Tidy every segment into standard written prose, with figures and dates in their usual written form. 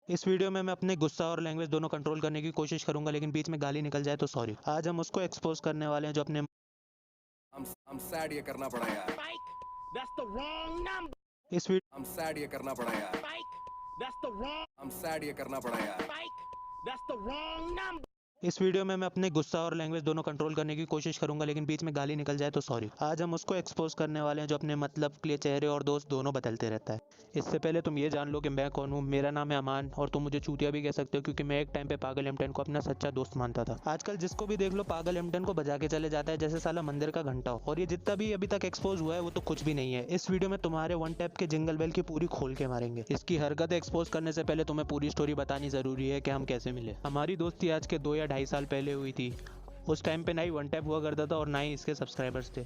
इस वीडियो में मैं अपने गुस्सा और लैंग्वेज दोनों कंट्रोल करने की कोशिश करूंगा, लेकिन बीच में गाली निकल जाए तो सॉरी। आज हम उसको एक्सपोज करने वाले हैं जो अपने I'm sad ये करना पड़ा यार। Mike, that's the wrong number. इस वीडियो I'm sad ये करना पड़ा यार। Mike, that's the wrong. I'm sad ये करना पड़ा यार। Mike, that's the wrong number. इस वीडियो में मैं अपने गुस्सा और लैंग्वेज दोनों कंट्रोल करने की कोशिश करूंगा, लेकिन बीच में गाली निकल जाए तो सॉरी। आज हम उसको एक्सपोज करने वाले हैं जो अपने मतलब के लिए चेहरे और दोस्त दोनों बदलते रहता है। इससे पहले तुम ये जान लो कि मैं कौन हूँ। मेरा नाम है अमान और तुम मुझे चूतिया भी कह सकते हो, क्योंकि मैं एक टाइम पे पागल M10 को अपना सच्चा दोस्त मानता था। आजकल जिसको भी देख लो पागल M10 को बजा के चले जाता है जैसे साला मंदिर का घंटा हो। और ये जितना भी अभी तक एक्सपोज हुआ है वो तो कुछ भी नहीं है। इस वीडियो में तुम्हारे वन टैप के जिंगल बेल की पूरी खोल के मारेंगे। इसकी हरकतें एक्सपोज करने से पहले तुम्हें पूरी स्टोरी बतानी जरूरी है कि हम कैसे मिले। हमारी दोस्ती आज के 2 या 2.5 साल पहले हुई थी। उस टाइम पे ना ही वन टैप हुआ करता था और ना ही इसके सब्सक्राइबर्स थे।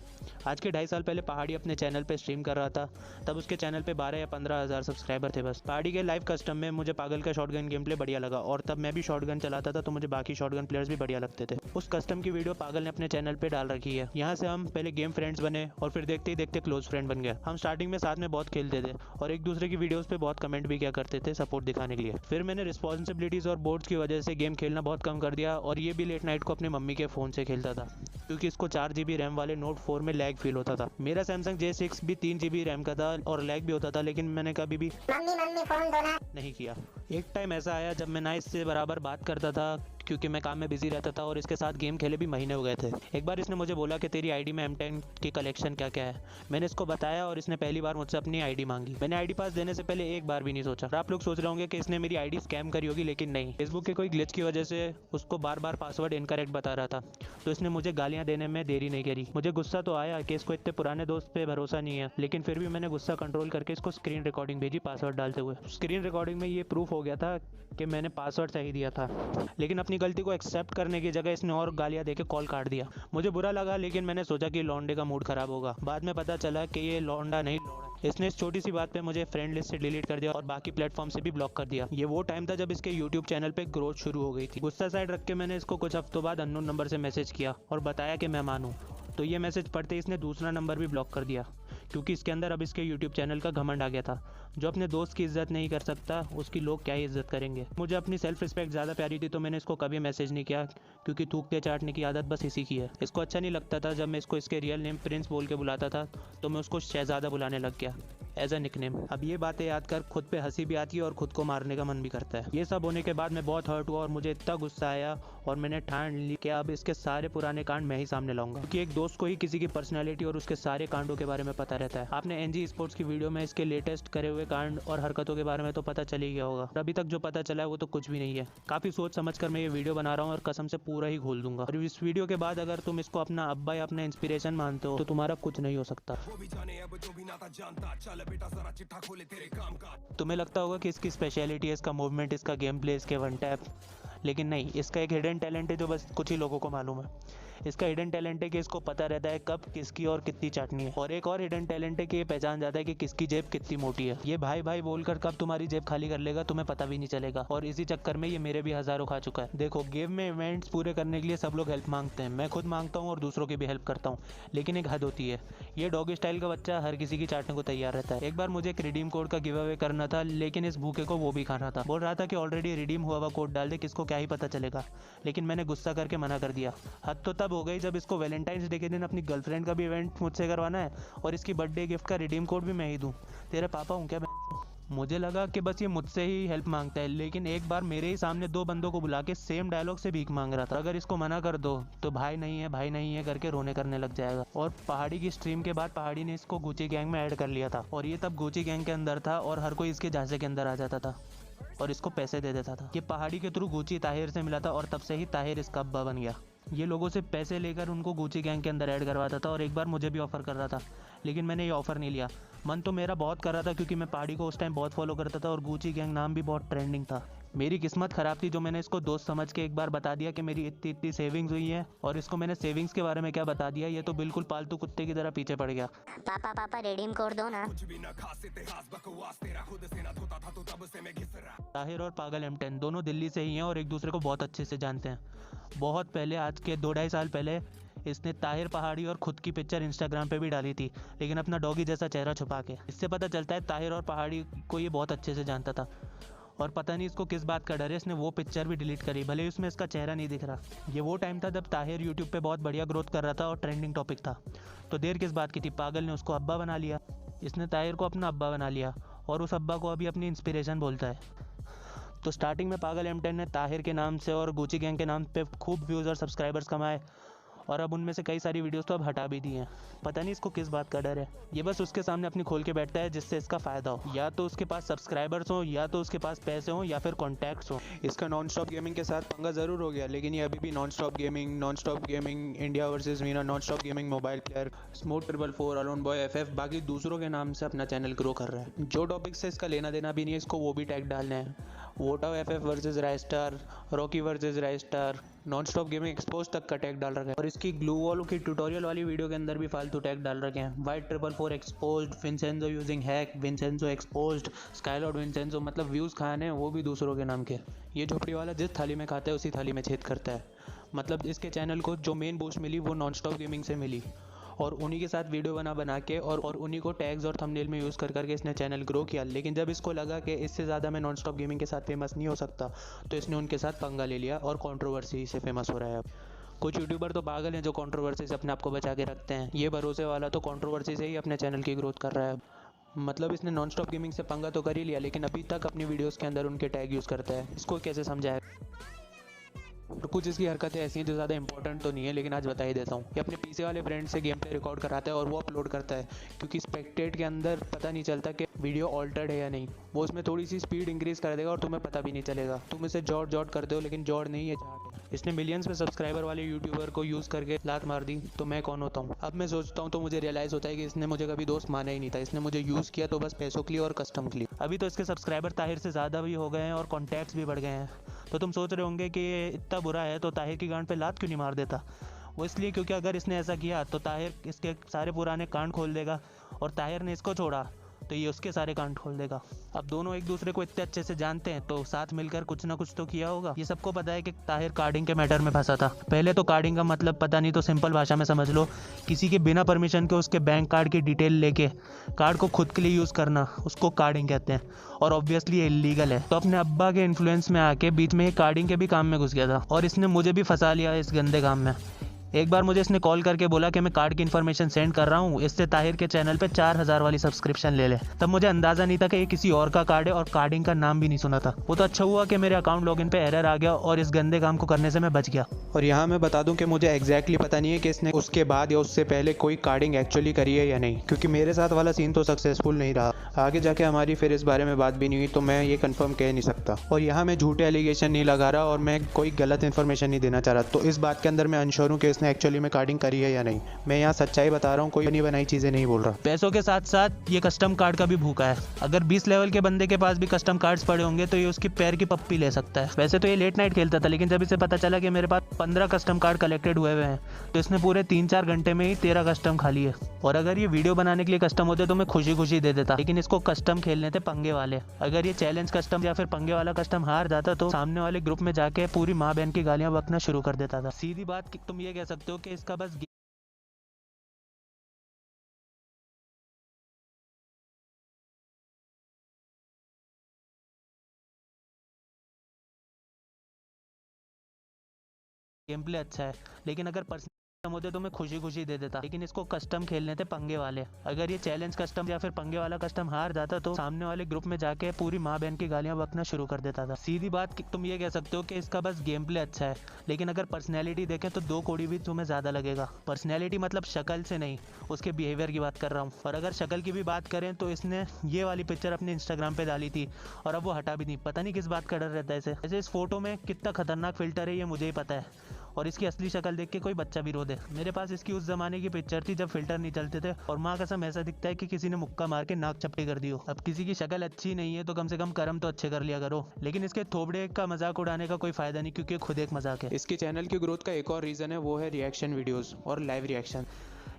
आज के 2.5 साल पहले पहाड़ी अपने चैनल पे स्ट्रीम कर रहा था। तब उसके चैनल पे 12 या 15 हज़ार सब्सक्राइबर थे बस। पहाड़ी के लाइव कस्टम में मुझे पागल का शॉटगन गेम प्ले बढ़िया लगा और तब मैं भी शॉटगन चलाता था तो मुझे बाकी शॉटगन प्लेयर्स भी बढ़िया लगते थे। उस कस्टम की वीडियो पागल ने अपने चैनल पे डाल रखी है। यहाँ से हम पहले गेम फ्रेंड्स बने और फिर देखते ही देखते क्लोज फ्रेंड बन गए। हम स्टार्टिंग में साथ में बहुत खेलते थे और एक दूसरे की वीडियोस पे बहुत कमेंट भी किया करते थे सपोर्ट दिखाने के लिए। फिर मैंने रिस्पॉन्सिबिलिटीज़ और बोर्ड्स की वजह से गेम खेलना बहुत कम कर दिया और ये भी लेट नाइट को अपनी मम्मी के फ़ोन से खेलता था, क्योंकि इसको 4 GB रैम वाले नोट 4 में लैग फील होता था। मेरा सैमसंग J6 भी 3 GB रैम का था और लैग भी होता था, लेकिन मैंने कभी भी मम्मी फोन दो ना नहीं किया। एक टाइम ऐसा आया जब मैं ना इससे बराबर बात करता था, क्योंकि मैं काम में बिजी रहता था और इसके साथ गेम खेले भी महीने हो गए थे। एक बार इसने मुझे बोला कि तेरी आईडी में M10 की कलेक्शन क्या क्या है। मैंने इसको बताया और इसने पहली बार मुझसे अपनी आईडी मांगी। मैंने आईडी पास देने से पहले एक बार भी नहीं सोचा। आप लोग सोच रहे होंगे कि इसने मेरी आईडी स्कैम करी होगी, लेकिन नहीं। फेसबुक के कोई ग्लिच की वजह से उसको बार बार पासवर्ड इनकरेक्ट बता रहा था, तो इसने मुझे गालियाँ देने में देरी नहीं करी। मुझे गुस्सा तो आया कि इसको इतने पुराने दोस्त पे भरोसा नहीं है, लेकिन फिर भी मैंने गुस्सा कंट्रोल करके इसको स्क्रीन रिकॉर्डिंग भेजी पासवर्ड डालते हुए। स्क्रीन रिकॉर्डिंग में ये प्रूफ हो गया था कि मैंने पासवर्ड सही दिया था, लेकिन अपनी गलती को एक्सेप्ट करने की जगह इसने और गालियाँ देके कॉल काट दिया। मुझे बुरा लगा, लेकिन मैंने सोचा कि लौंडे का मूड खराब होगा। बाद में पता चला कि ये लौंडा नहीं लौड़ा। इसने इस छोटी सी बात पे मुझे फ्रेंड लिस्ट से डिलीट कर दिया और बाकी प्लेटफॉर्म से भी ब्लॉक कर दिया। ये वो टाइम था जब इसके यूट्यूब चैनल पे ग्रोथ शुरू हो गई थी। गुस्सा साइड रख के मैंने इसको कुछ हफ्तों बाद अननोन नंबर से मैसेज किया और बताया कि मेहमान हूँ। तो ये मैसेज पढ़ते ही इसने दूसरा नंबर भी ब्लॉक कर दिया, क्योंकि इसके अंदर अब इसके यूट्यूब चैनल का घमंड आ गया था। जो अपने दोस्त की इज्जत नहीं कर सकता उसकी लोग क्या ही इज्जत करेंगे। मुझे अपनी सेल्फ रिस्पेक्ट ज़्यादा प्यारी थी, तो मैंने इसको कभी मैसेज नहीं किया, क्योंकि थूकते चाटने की आदत बस इसी की है। इसको अच्छा नहीं लगता था जब मैं इसको इसके रियल नेम प्रिंस बोल के बुलाता था, तो मैं उसको शहजादा बुलाने लग गया एज अ निकनेम। अब ये बातें याद कर खुद पे हंसी भी आती है और खुद को मारने का मन भी करता है। ये सब होने के बाद मैं बहुत हर्ट हुआ और मुझे इतना गुस्सा आया और मैंने ठान ली कि अब इसके सारे पुराने कांड मैं ही सामने लाऊंगा, क्योंकि एक दोस्त को ही किसी की पर्सनैलिटी और उसके सारे कांडों के बारे में पता रहता है। आपने NG स्पोर्ट्स की वीडियो में इसके लेटेस्ट करे हुए कांड और हरकतों के बारे में तो पता चल ही गया होगा। अभी तक जो पता चला है वो तो कुछ भी नहीं है। काफ़ी सोच समझ कर मैं ये वीडियो बना रहा हूँ और कसम से पूरा ही खोल दूंगा। और इस वीडियो के बाद अगर तुम इसको अपना अब्बा या अपना इंस्पिरेशन मानते हो तो तुम्हारा कुछ नहीं हो सकता। तुम्हें लगता होगा कि इसकी स्पेशलिटी है इसका मूवमेंट, इसका गेम प्ले, इसके वन टैप, लेकिन नहीं, इसका एक हिडन टैलेंट है जो बस कुछ ही लोगों को मालूम है। इसका हिडन टैलेंट है कि इसको पता रहता है कब किसकी और कितनी चाटनी है। और एक और हिडन टैलेंट है कि ये पहचान जाता है कि किसकी जेब कितनी मोटी है। ये भाई भाई बोलकर कब तुम्हारी जेब खाली कर लेगा तुम्हें पता भी नहीं चलेगा, और इसी चक्कर में ये मेरे भी हज़ारों खा चुका है। देखो, गेम में इवेंट्स पूरे करने के लिए सब लोग हेल्प मांगते हैं। मैं खुद मांगता हूँ और दूसरों की भी हेल्प करता हूँ, लेकिन एक हद होती है। ये डॉगी स्टाइल का बच्चा हर किसी की चाटने को तैयार रहता है। एक बार मुझे एक रिडीम कोड का गिव अवे करना था, लेकिन इस भूखे को वो भी खाना था। बोल रहा था कि ऑलरेडी रिडीम हुआ हुआ कोड डाल दे, किसको क्या ही पता चलेगा, लेकिन मैंने गुस्सा करके मना कर दिया। हद तो तब हो गई जब इसको वैलेंटाइंस डे के दिन अपनी गर्लफ्रेंड का भी इवेंट मुझसे करवाना है और इसकी बर्थडे गिफ्ट का रिडीम कोड भी मैं ही दूँ। तेरे पापा हूँ क्या? मुझे लगा कि बस ये मुझसे ही हेल्प मांगता है, लेकिन एक बार मेरे ही सामने 2 बंदों को बुला के सेम डायलॉग से भीख मांग रहा था। अगर इसको मना कर दो तो भाई नहीं है भाई नहीं है करके रोने करने लग जाएगा। और पहाड़ी की स्ट्रीम के बाद पहाड़ी ने इसको गुची गैंग में ऐड कर लिया था, और ये तब गुची गैंग के अंदर था और हर कोई इसके झांसे के अंदर आ जाता था और इसको पैसे दे देता था। ये पहाड़ी के थ्रू गुची ताहिर से मिला था और तब से ही ताहिर इसका अब्बा बन गया। ये लोगों से पैसे लेकर उनको गुची गैंग के अंदर ऐड करवाता था और एक बार मुझे भी ऑफ़र कर रहा था, लेकिन मैंने ये ऑफ़र नहीं लिया। मन तो मेरा बहुत कर रहा था, क्योंकि मैं पहाड़ी को उस टाइम बहुत फॉलो करता था और गुची गैंग नाम भी बहुत ट्रेंडिंग था। मेरी किस्मत ख़राब थी जो मैंने इसको दोस्त समझ के एक बार बता दिया कि मेरी इतनी इतनी सेविंग्स हुई है, और इसको मैंने सेविंग्स के बारे में क्या बता दिया, ये तो बिल्कुल पालतू कुत्ते की तरह पीछे पड़ गया। पापा पापा रिडीम कोड दो ना। ताहिर और पागल M10 दोनों दिल्ली से ही हैं और एक दूसरे को बहुत अच्छे से जानते हैं। बहुत पहले, आज के 2-2.5 साल पहले, इसने ताहिर पहाड़ी और खुद की पिक्चर इंस्टाग्राम पे भी डाली थी, लेकिन अपना डॉगी जैसा चेहरा छुपा के। इससे पता चलता है ताहिर और पहाड़ी को ये बहुत अच्छे से जानता था और पता नहीं इसको किस बात का डर है, इसने वो पिक्चर भी डिलीट करी, भले ही उसमें इसका चेहरा नहीं दिख रहा। ये वो टाइम था जब ताहिर यूट्यूब पे बहुत बढ़िया ग्रोथ कर रहा था और ट्रेंडिंग टॉपिक था। तो देर किस बात की थी, पागल ने उसको अब्बा बना लिया। इसने ताहिर को अपना अब्बा बना लिया और उस अब्बा को अभी अपनी इंस्पिरेशन बोलता है। तो स्टार्टिंग में पागल M10 ने ताहिर के नाम से और गुची गैंग के नाम पे खूब व्यूज़ और सब्सक्राइबर्स कमाए, और अब उनमें से कई सारी वीडियोस तो अब हटा भी दी हैं। पता नहीं इसको किस बात का डर है, ये बस उसके सामने अपनी खोल के बैठता है जिससे इसका फ़ायदा हो, या तो उसके पास सब्सक्राइबर्स हो, या तो उसके पास पैसे हो, या फिर कॉन्टैक्ट्स हो। इसका नॉन स्टॉप गेमिंग के साथ पंगा ज़रूर हो गया, लेकिन ये अभी भी non stop gaming India versus Veena, non stop gaming mobile player, smooth 444, alone boy FF, बाकी दूसरों के नाम से अपना चैनल ग्रो कर रहा है। जो टॉपिक से इसका लेना देना भी नहीं है, इसको वो भी टैग डालना है। वोटाओ FF versus राइस्टार, Rocky versus राइस्टार, non stop gaming expose तक का टैग डाल रखा है, और इसकी ग्लू वॉल की ट्यूटोरियल वाली वीडियो के अंदर भी फालतू टैग डाल रखे हैं। White 444 exposed, Vincenzo using hack, Vincenzo exposed, Skylord Vincenzo, मतलब व्यूज़ खाने हैं वो भी दूसरों के नाम के। ये झोपड़ी वाला जिस थाली में खाता है उसी थाली में छेद करता है। मतलब इसके चैनल को जो मेन बूस्ट मिली वो नॉन स्टॉप गेमिंग से मिली, और उन्हीं के साथ वीडियो बना के और उन्हीं को टैग्स और थंबनेल में यूज़ करके इसने चैनल ग्रो किया। लेकिन जब इसको लगा कि इससे ज़्यादा मैं नॉन स्टॉप गेमिंग के साथ फेमस नहीं हो सकता, तो इसने उनके साथ पंगा ले लिया और कंट्रोवर्सी से फेमस हो रहा है अब। कुछ यूट्यूबर तो पागल हैं जो कंट्रोवर्सी से अपने आप को बचा के रखते हैं। ये भरोसे वाला तो कंट्रोवर्सी से ही अपने चैनल की ग्रोथ कर रहा है अब। मतलब इसने नॉन स्टॉप गेमिंग से पंगा तो कर ही लिया, लेकिन अभी तक अपनी वीडियोज़ के अंदर उनके टैग यूज़ करता है। इसको कैसे समझाए? तो कुछ इसकी हरकतें ऐसी हैं जो ज़्यादा इंपॉर्टेंट तो नहीं है, लेकिन आज बता ही देता हूँ। ये अपने पीछे वाले फ्रेंड से गेम प्ले रिकॉर्ड कराता है और वो अपलोड करता है, क्योंकि स्पेक्टेट के अंदर पता नहीं चलता कि वीडियो ऑल्टर्ड है या नहीं। वो उसमें थोड़ी सी स्पीड इंक्रीज़ कर देगा और तुम्हें पता भी नहीं चलेगा। तुम इसे जॉट करते हो, लेकिन जॉट नहीं है, जाट है। इसने मिलियंस में सब्सक्राइबर वाले यूट्यूबर को यूज़ करके लात मार दी, तो मैं कौन होता हूँ? अब मैं सोचता हूँ तो मुझे रियलाइज़ होता है कि इसने मुझे कभी दोस्त माना ही नहीं था। इसने मुझे यूज़ किया तो बस पैसों के लिए और कस्टम के लिए। अभी तो इसके सब्सक्राइबर ताहिर से ज़्यादा भी हो गए हैं और कॉन्टैक्ट्स भी बढ़ गए हैं। तो तुम सोच रहे होंगे कि ये इतना बुरा है तो ताहिर की गांड पे लात क्यों नहीं मार देता? वो इसलिए क्योंकि अगर इसने ऐसा किया तो ताहिर इसके सारे पुराने कांड खोल देगा, और ताहिर ने इसको छोड़ा तो ये उसके सारे कांड खोल देगा। अब दोनों एक दूसरे को इतने अच्छे से जानते हैं तो साथ मिलकर कुछ ना कुछ तो किया होगा। ये सबको पता है कि ताहिर कार्डिंग के मैटर में फंसा था। पहले तो कार्डिंग का मतलब पता नहीं, तो सिंपल भाषा में समझ लो, किसी के बिना परमिशन के उसके बैंक कार्ड की डिटेल लेके कार्ड को खुद के लिए यूज़ करना, उसको कार्डिंग कहते हैं, और ऑब्वियसली ये इलीगल है। तो अपने अब्बा के इन्फ्लुएंस में आके बीच में ये कार्डिंग के भी काम में घुस गया था, और इसने मुझे भी फंसा लिया इस गंदे काम में। एक बार मुझे इसने कॉल करके बोला कि मैं कार्ड की इन्फॉर्मेशन सेंड कर रहा हूँ, इससे ताहिर के चैनल पे 4000 वाली सब्सक्रिप्शन ले ले। तब मुझे अंदाज़ा नहीं था कि ये किसी और का कार्ड है, और कार्डिंग का नाम भी नहीं सुना था। वो तो अच्छा हुआ कि मेरे अकाउंट लॉगिन पे एरर आ गया और इस गंदे काम को करने से मैं बच गया। और यहाँ मैं बता दूँ कि मुझे एग्जैक्टली पता नहीं है कि इसने उसके बाद या उससे पहले कोई कार्डिंग एक्चुअली करी है या नहीं, क्योंकि मेरे साथ वाला सीन तो सक्सेसफुल नहीं रहा। आगे जाके हमारी फिर इस बारे में बात भी नहीं हुई, तो मैं ये कंफर्म कह नहीं सकता। और यहाँ मैं झूठे एलिगेशन नहीं लगा रहा और मैं कोई गलत इन्फॉर्मेशन नहीं देना चाह रहा। तो इस बात के अंदर मैं अनश्योर हूँ कि इसने एक्चुअली में कार्डिंग करी है या नहीं। मैं यहाँ सच्चाई बता रहा हूँ, कोई बनी बनाई चीज़ें नहीं बोल रहा। पैसों के साथ साथ ये कस्टम कार्ड का भी भूखा है। अगर 20 लेवल के बंदे के पास भी कस्टम कार्ड्स पड़े होंगे तो ये उसकी पैर की पप्पी ले सकता है। वैसे तो ये लेट नाइट खेलता था, लेकिन जब इसे पता चला कि मेरे पास 15 कस्टम कार्ड कलेक्टेड हुए हैं, तो इसने पूरे 3-4 घंटे में ही 13 कस्टम खा लिए। और अगर ये वीडियो बनाने के लिए कस्टम होते तो मैं खुशी खुशी दे देता, लेकिन इसको कस्टम खेलने थे पंगे वाले। अगर ये चैलेंज कस्टम या फिर पंगे वाला कस्टम हार जाता तो सामने वाले ग्रुप में जाके पूरी माँ बहन की गालियां बकना शुरू कर देता था। सीधी बात तुम ये कह सकते हो कि इसका बस गेम प्ले अच्छा है, लेकिन अगर पर्सनल होते तो मैं खुशी खुशी दे देता, लेकिन इसको कस्टम खेलने थे पंगे वाले। अगर ये चैलेंज कस्टम या फिर पंगे वाला कस्टम हार जाता तो सामने वाले ग्रुप में जाके पूरी माँ बहन की गालियां बकना शुरू कर देता था। सीधी बात तुम ये कह सकते हो कि इसका बस गेम प्ले अच्छा है, लेकिन अगर पर्सनैलिटी देखें तो 2 कौड़ी भी तुम्हें ज़्यादा लगेगा। पर्सनैलिटी मतलब शक्ल से नहीं, उसके बिहेवियर की बात कर रहा हूँ। और अगर शक्ल की भी बात करें तो इसने ये वाली पिक्चर अपने इंस्टाग्राम पे डाली थी और अब वो हटा भी नहीं। पता नहीं किस बात का डर रहता है इसे। ऐसे इस फोटो में कितना खतरनाक फिल्टर है ये मुझे ही पता है, और इसकी असली शक्ल देख के कोई बच्चा भी रो दे। मेरे पास इसकी उस जमाने की पिक्चर थी जब फिल्टर नहीं चलते थे, और माँ कसम ऐसा दिखता है कि किसी ने मुक्का मार के नाक चपटी कर दी हो। अब किसी की शक्ल अच्छी नहीं है तो कम से कम कर्म तो अच्छे कर लिया करो। लेकिन इसके थोबड़े का मजाक उड़ाने का कोई फायदा नहीं, क्योंकि खुद एक मजाक है। इसके चैनल की ग्रोथ का एक और रीज़न है, वो है रिएक्शन वीडियोज़ और लाइव रिएक्शन।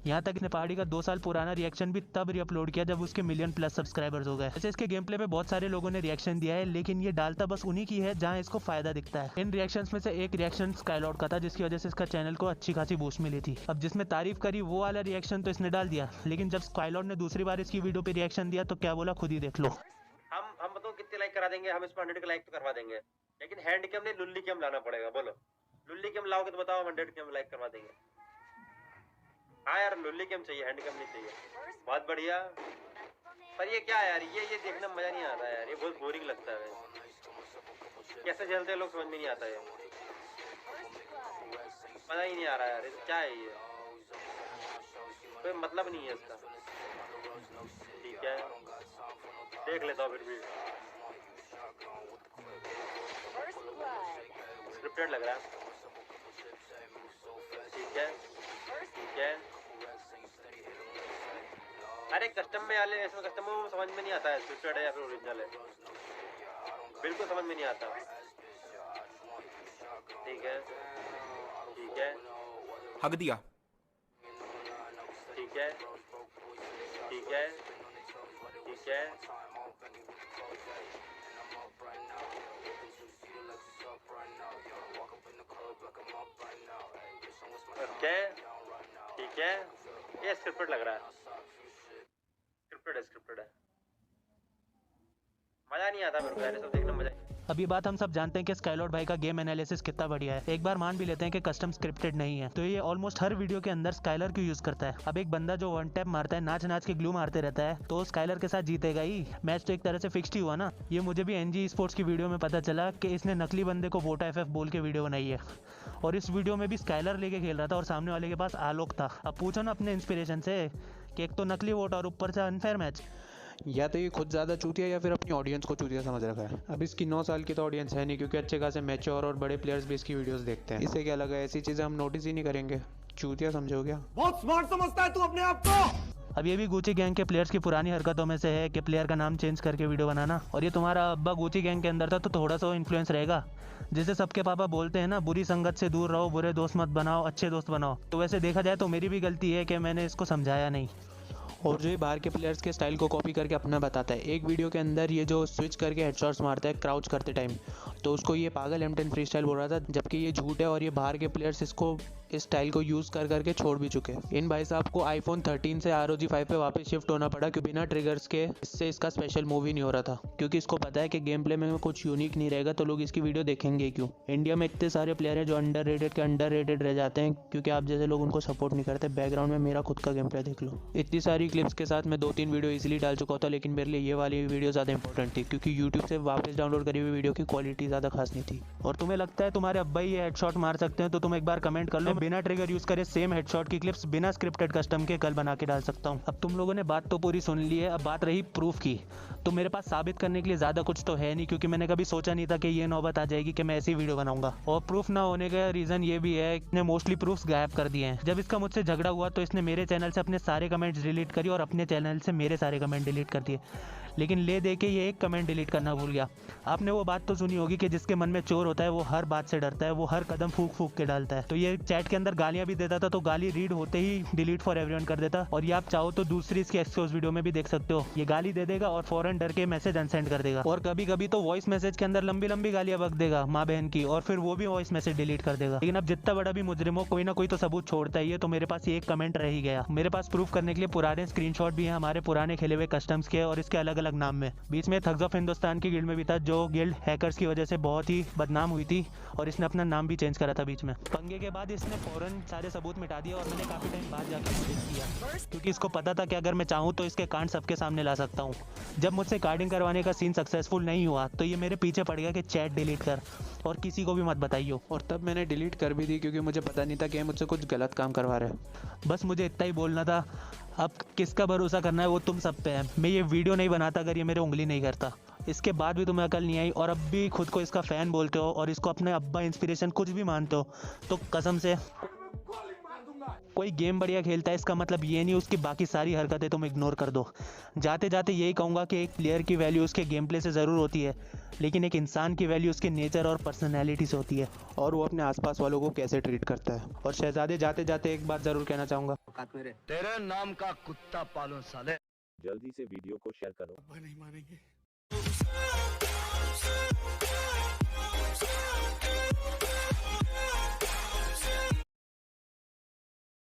यहाँ तक इसने पहाड़ी का 2 साल पुराना रिएक्शन भी तब रीअपलोड किया जब उसके मिलियन प्लस सब्सक्राइबर्स हो गए। वैसे इसके गेम प्ले पे बहुत सारे लोगों ने रिएक्शन दिया है, लेकिन ये डालता बस उन्हीं की है जहाँ इसको फायदा दिखता है। इन रिएक्शंस में से एक रिएक्शन स्काईलॉर्ड का था, जिसकी वजह से इसका चैनल को अच्छी खासी बूस्ट मिली थी। अब जिसमें तारीफ करी वो वाला रिएक्शन तो इसने डाल दिया, लेकिन जब स्काईलॉर्ड ने दूसरी बार इसकी वीडियो पे रिएक्शन दिया तो क्या बोला खुद ही देख लो। हम बताओ कितने लाइक करा देंगे, हम इसमें 100 के लाइक तो करवा देंगे, लेकिन हैंड कैम नहीं लुल्ली कैम लाना पड़ेगा। बोलो लुल्ली कैम लाओगे तो बताओ, 100 कैम लाइक करवा देंगे। हाँ यार लुल्ली कैम चाहिए, हैंड कैम नहीं चाहिए। बहुत बढ़िया। पर ये क्या है यार, ये देखने में मजा नहीं आता यार, ये बहुत बोरिंग लगता है। कैसे झेलते हैं लोग समझ में नहीं आता है, मजा ही नहीं आ रहा यार, ये क्या है, ये कोई मतलब नहीं है इसका। ठीक है देख लेता हूँ फिर भी, स्क्रिप्टेड लग रहा है। ठीक है ठीक है। अरे कस्टम में वाले, इसमें कस्टम में समझ में नहीं आता है स्क्रिप्टेड है या फिर ओरिजिनल है, बिल्कुल समझ में नहीं आता। ठीक है ठीक है हक दिया। ठीक है ठीक है ठीक है। ओके ठीक है, ये स्क्रिप्टेड लग रहा है, स्क्रिप्टेड है। मजा नहीं आता मेरे को यार, ये सब देखने में मजा। अब ये बात हम सब जानते हैं कि स्काईलॉर्ड भाई का गेम एनालिसिस कितना बढ़िया है। एक बार मान भी लेते हैं कि कस्टम स्क्रिप्टेड नहीं है, तो ये ऑलमोस्ट हर वीडियो के अंदर स्काइलर क्यों यूज करता है। अब एक बंदा जो वन टैप मारता है, नाच के ग्लू मारते रहता है, तो स्काइलर के साथ जीतेगा ही। मैच तो एक तरह से फिक्स्ड ही हुआ ना। ये मुझे भी एनजी स्पोर्ट्स की वीडियो में पता चला कि इसने नकली बंदे को वोटा FF बोल के वीडियो बनाई है, और इस वीडियो में भी स्काइलर लेके खेल रहा था और सामने वाले के पास आलोक था। अब पूछो ना अपने इंस्पिरेशन से कि एक तो नकली वोट और ऊपर से अनफेयर मैच। या तो ये खुद ज़्यादा चूतिया या फिर अपनी ऑडियंस को चूतिया समझ रखा है। अब इसकी 9 साल की तो ऑडियंस है नहीं, क्योंकि अच्छे खासे मैच्योर और बड़े प्लेयर्स भी इसकी वीडियोस देखते हैं। इससे क्या लगा, ऐसी चीज़ें हम नोटिस ही नहीं करेंगे। चूतिया समझो क्या? बहुत स्मार्ट समझता है तू अपने आप को। अब ये भी गुची गैंग के प्लेयर्स की पुरानी हरकतों में से है कि प्लेयर का नाम चेंज करके वीडियो बनाना। और ये तुम्हारा अब्बा गुची गैंग के अंदर था तो थोड़ा सा इन्फ्लुएंस रहेगा। जैसे सबके पापा बोलते हैं ना, बुरी संगत से दूर रहो, बुरे दोस्त मत बनाओ, अच्छे दोस्त बनाओ। तो वैसे देखा जाए तो मेरी भी गलती है कि मैंने इसको समझाया नहीं। और जो ये बाहर के प्लेयर्स के स्टाइल को कॉपी करके अपना बताता है। एक वीडियो के अंदर ये जो स्विच करके हेडशॉट्स मारता है क्राउच करते टाइम, तो उसको ये पागल M10 फ्री स्टाइल बोल रहा था, जबकि ये झूठ है। और ये बाहर के प्लेयर्स इसको इस स्टाइल को यूज़ करके छोड़ भी चुके हैं। इन भाई साहब को iPhone 13 से ROG 5 पे वापस शिफ्ट होना पड़ा, क्योंकि बिना ट्रिगर्स के इससे इसका स्पेशल मूव ही नहीं हो रहा था, क्योंकि इसको पता है कि गेम प्ले में कुछ यूनिक नहीं रहेगा तो लोग इसकी वीडियो देखेंगे क्यों। इंडिया में इतने सारे प्लेयर हैं जो अंडररेटेड रह जाते हैं, क्योंकि आप जैसे लोग उनको सपोर्ट नहीं करते। बैकग्राउंड में मेरा खुद का गेम प्ले देख लो। इतनी सारी क्लिप्स के साथ मैं 2-3 वीडियो इजीली डाल चुका था, लेकिन मेरे लिए ये वाली वीडियो ज़्यादा इंपॉर्टेंट थी, क्योंकि यूट्यूब से वापस डाउनलोड करी हुई वीडियो की क्वालिटी ज़्यादा खास नहीं थी। और तुम्हें लगता है तुम्हारे अब्बा ही ये हेडशॉट मार सकते हैं, तो तुम एक बार कमेंट कर लो। बिना ट्रिगर यूज करे सेम हेडशॉट की क्लिप्स बिना स्क्रिप्टेड कस्टम के कल बना के डाल सकता हूँ। अब तुम लोगों ने बात तो पूरी सुन ली है, अब बात रही प्रूफ की। तो मेरे पास साबित करने के लिए ज़्यादा कुछ तो है नहीं, क्योंकि मैंने कभी सोचा नहीं था कि ये नौबत आ जाएगी कि मैं ऐसी वीडियो बनाऊंगा। और प्रूफ ना होने का रीज़न ये भी है कि मोस्टली प्रूफ्स गायब कर दिए हैं। जब इसका मुझसे झगड़ा हुआ तो इसने मेरे चैनल से अपने सारे कमेंट्स डिलीट करी और अपने चैनल से मेरे सारे कमेंट डिलीट कर दिए, लेकिन ले दे के ये एक कमेंट डिलीट करना भूल गया। आपने वो बात तो सुनी होगी कि जिसके मन में चोर होता है वो हर बात से डरता है, वो हर कदम फूक के डालता है। तो ये चैट के अंदर गालियां भी देता था, तो गाली रीड होते ही डिलीट फॉर एवरीवन कर देता। और ये आप चाहो तो दूसरी इसकी एक्सक्यूज वीडियो में भी देख सकते हो। ये गाली दे देगा और फौरन डर के मैसेज अनसेंड कर देगा, और कभी कभी तो वॉइस मैसेज के अंदर लंबी लंबी गालियां बक देगा माँ बहन की, और फिर वो भी वॉइस मैसेज डिलीट कर देगा। लेकिन अब जितना बड़ा भी मुजरिम हो, कोई ना कोई तो सबूत छोड़ता ही है। तो मेरे पास ये एक कमेंट रह ही गया। मेरे पास प्रूफ करने के लिए पुराने स्क्रीनशॉट भी हैं हमारे पुराने खेले हुए कस्टम्स के, और इसके अलग अलग नाम में। बीच में थग्स ऑफ हिंदुस्तान की गिल्ड में भी था, जो गिल्ड हैकर्स की वजह से बहुत ही बदनाम हुई थी, और इसने अपना नाम भी चेंज करा था बीच में। पंगे के बाद इसने फौरन सारे सबूत मिटा दिया, और मैंने काफ़ी टाइम बाद जाके नोटिस किया, क्योंकि इसको पता था कि अगर मैं चाहूँ तो इसके कांड सबके सामने ला सकता हूँ। जब मुझसे कार्डिंग करवाने का सीन सक्सेसफुल नहीं हुआ तो ये मेरे पीछे पड़ गया कि चैट डिलीट कर और किसी को भी मत बताइयो। और तब मैंने डिलीट कर भी दी, क्योंकि मुझे पता नहीं था कि ये मुझसे कुछ गलत काम करवा रहे हैं। बस मुझे इतना ही बोलना था। अब किसका भरोसा करना है वो तुम सब पे है। मैं ये वीडियो नहीं बनाता अगर ये मेरे उंगली नहीं करता। इसके बाद भी तुम्हें अकल नहीं आई, और अब भी खुद को इसका फ़ैन बोलते हो और इसको अपने अब्बा इंस्पिरेशन कुछ भी मानते हो, तो कसम से कोई गेम बढ़िया खेलता है इसका मतलब ये नहीं उसकी बाकी सारी हरकतें तुम इग्नोर कर दो। जाते जाते यही कहूँगा कि एक प्लेयर की वैल्यू उसके गेम प्ले से ज़रूर होती है, लेकिन एक इंसान की वैल्यू उसके नेचर और पर्सनैलिटी से होती है, और वो अपने आसपास वालों को कैसे ट्रीट करता है। और शहजादे, जाते जाते एक बात ज़रूर कहना चाहूँगा, तेरे नाम का कुत्ता पालो साले। जल्दी से वीडियो को शेयर करो। नहीं मानेंगे।